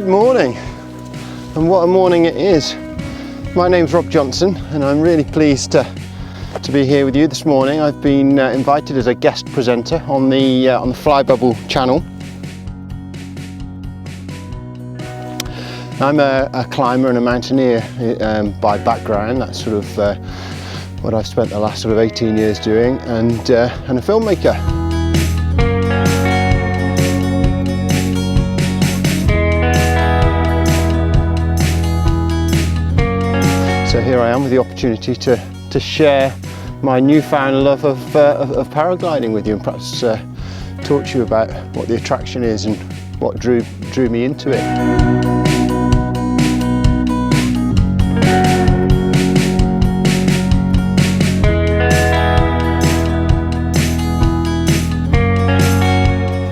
Good morning, and what a morning it is. My name's Rob Johnson and I'm really pleased to be here with you this morning. I've been invited as a guest presenter on the Flybubble channel. I'm a climber and a mountaineer by background. That's sort of what I've spent the last sort of 18 years doing, and a filmmaker. So here I am with the opportunity to share my newfound love of paragliding with you, and perhaps talk to you about what the attraction is and what drew me into it.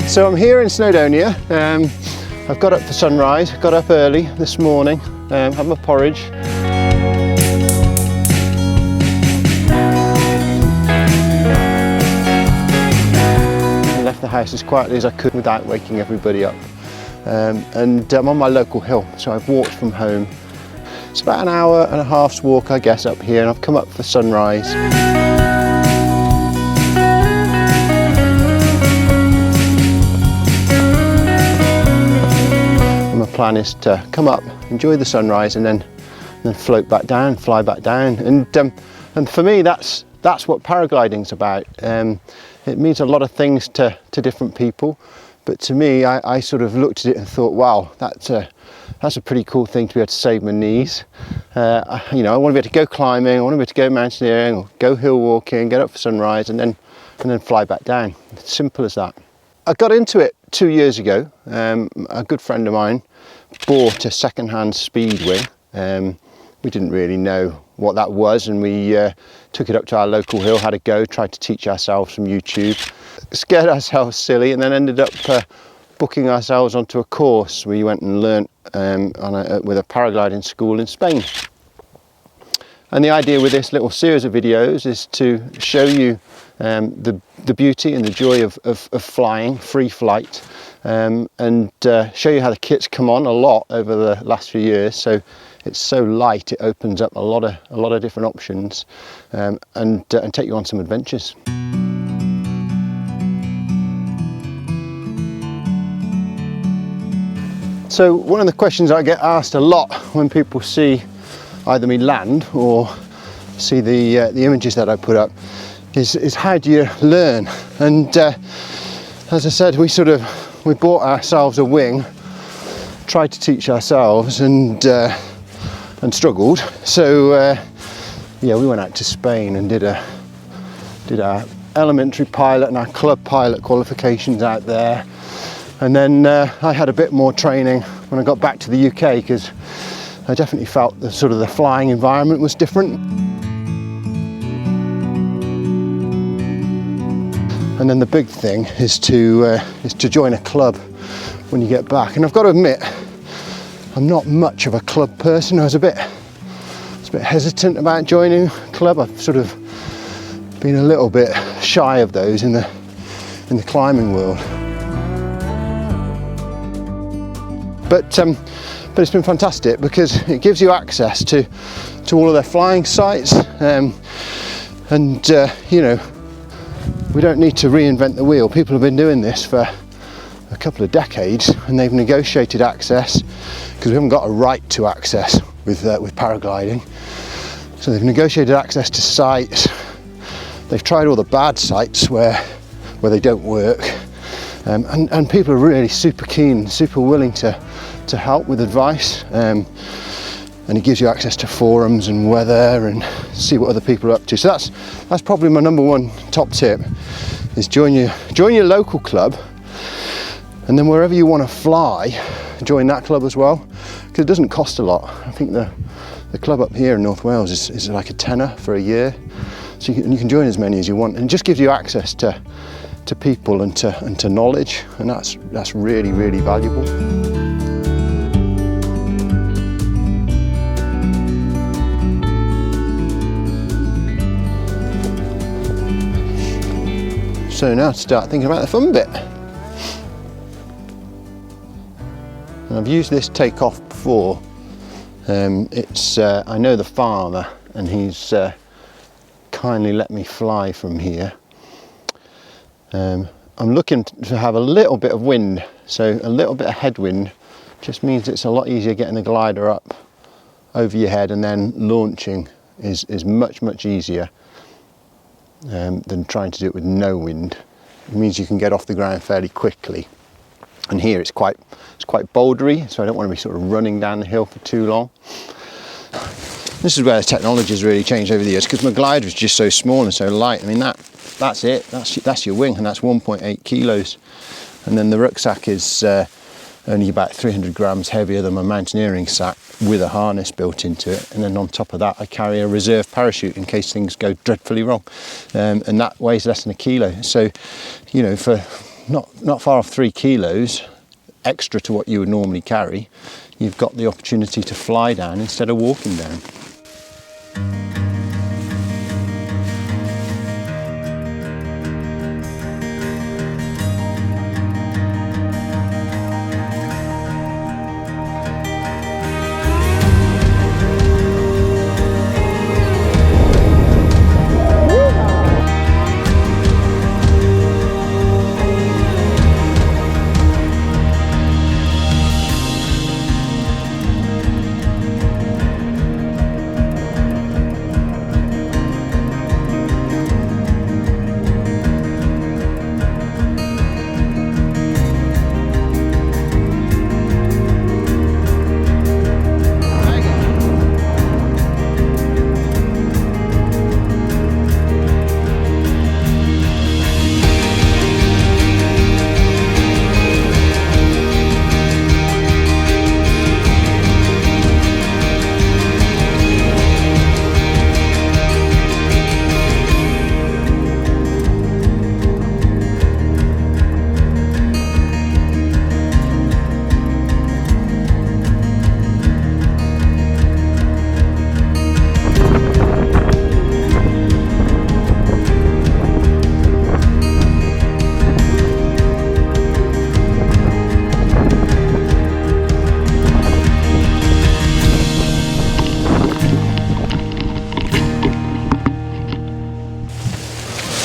So I'm here in Snowdonia. I've got up for sunrise, got up early this morning, had my porridge. The house as quietly as I could without waking everybody up, and I'm on my local hill, so I've walked from home. It's about an hour and a half's walk, I guess, up here, and I've come up for sunrise. And my plan is to come up, enjoy the sunrise, and then float back down, fly back down. And for me, that's what paragliding's about. It means a lot of things to different people, but to me, I sort of looked at it and thought, wow, that's a pretty cool thing to be able to save my knees. You know, I want to be able to go climbing, I want to be able to go mountaineering, or go hill walking, get up for sunrise, and then fly back down. It's simple as that. I got into it 2 years ago. A good friend of mine bought a second-hand speedwing. We didn't really know what that was, and we took it up to our local hill, had a go, tried to teach ourselves from YouTube, scared ourselves silly, and then ended up booking ourselves onto a course. We went and learnt with a paragliding school in Spain. And the idea with this little series of videos is to show you the beauty and the joy of flying, free flight, and show you how the kit's come on a lot over the last few years. So it's so light, it opens up a lot of different options, and take you on some adventures. So one of the questions I get asked a lot when people see either me land or see the images that I put up is how do you learn? And as I said, we bought ourselves a wing, tried to teach ourselves, and struggled. So yeah, we went out to Spain and did our elementary pilot and our club pilot qualifications out there, and then I had a bit more training when I got back to the UK, because I definitely felt the flying environment was different. And then the big thing is to join a club when you get back. And I've got to admit, I'm not much of a club person. I was a bit hesitant about joining a club. I've sort of been a little bit shy of those in the climbing world. But it's been fantastic, because it gives you access to all of their flying sites, and you know, we don't need to reinvent the wheel. People have been doing this for a couple of decades, and they've negotiated access, because we haven't got a right to access with paragliding. So they've negotiated access to sites. They've tried all the bad sites where they don't work, and people are really super keen, super willing to help with advice, and it gives you access to forums and weather and see what other people are up to. So that's probably my number one top tip, is join your local club, and then wherever you want to fly, join that club as well, because it doesn't cost a lot. I think the club up here in North Wales is like a tenner for a year, so you can join as many as you want, and it just gives you access to people and to knowledge, and that's really, really valuable. So now to start thinking about the fun bit. And I've used this takeoff before. I know the farmer, and he's kindly let me fly from here. I'm looking to have a little bit of wind, so a little bit of headwind just means it's a lot easier getting the glider up over your head, and then launching is much easier than trying to do it with no wind. It means you can get off the ground fairly quickly. And here it's quite bouldery, so I don't want to be sort of running down the hill for too long. This is where the technology has really changed over the years, because my glider is just so small and so light. I mean, that's it. That's your wing, and that's 1.8 kilos. And then the rucksack is only about 300 grams heavier than my mountaineering sack, with a harness built into it. And then on top of that, I carry a reserve parachute in case things go dreadfully wrong. And that weighs less than a kilo. So, you know, for not far off 3 kilos extra to what you would normally carry, you've got the opportunity to fly down instead of walking down.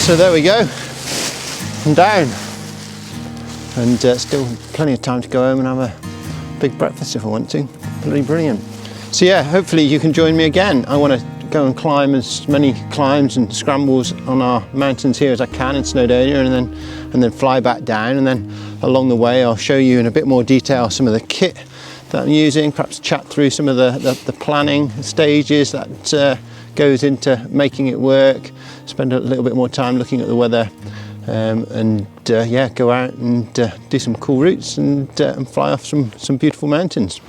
So there we go, I'm down, and still plenty of time to go home and have a big breakfast if I want to. Bloody brilliant. So yeah, hopefully you can join me again. I want to go and climb as many climbs and scrambles on our mountains here as I can in Snowdonia, and then fly back down, and then along the way I'll show you in a bit more detail some of the kit that I'm using, perhaps chat through some of the planning stages that goes into making it work, spend a little bit more time looking at the weather, and yeah, go out and do some cool routes and fly off some beautiful mountains.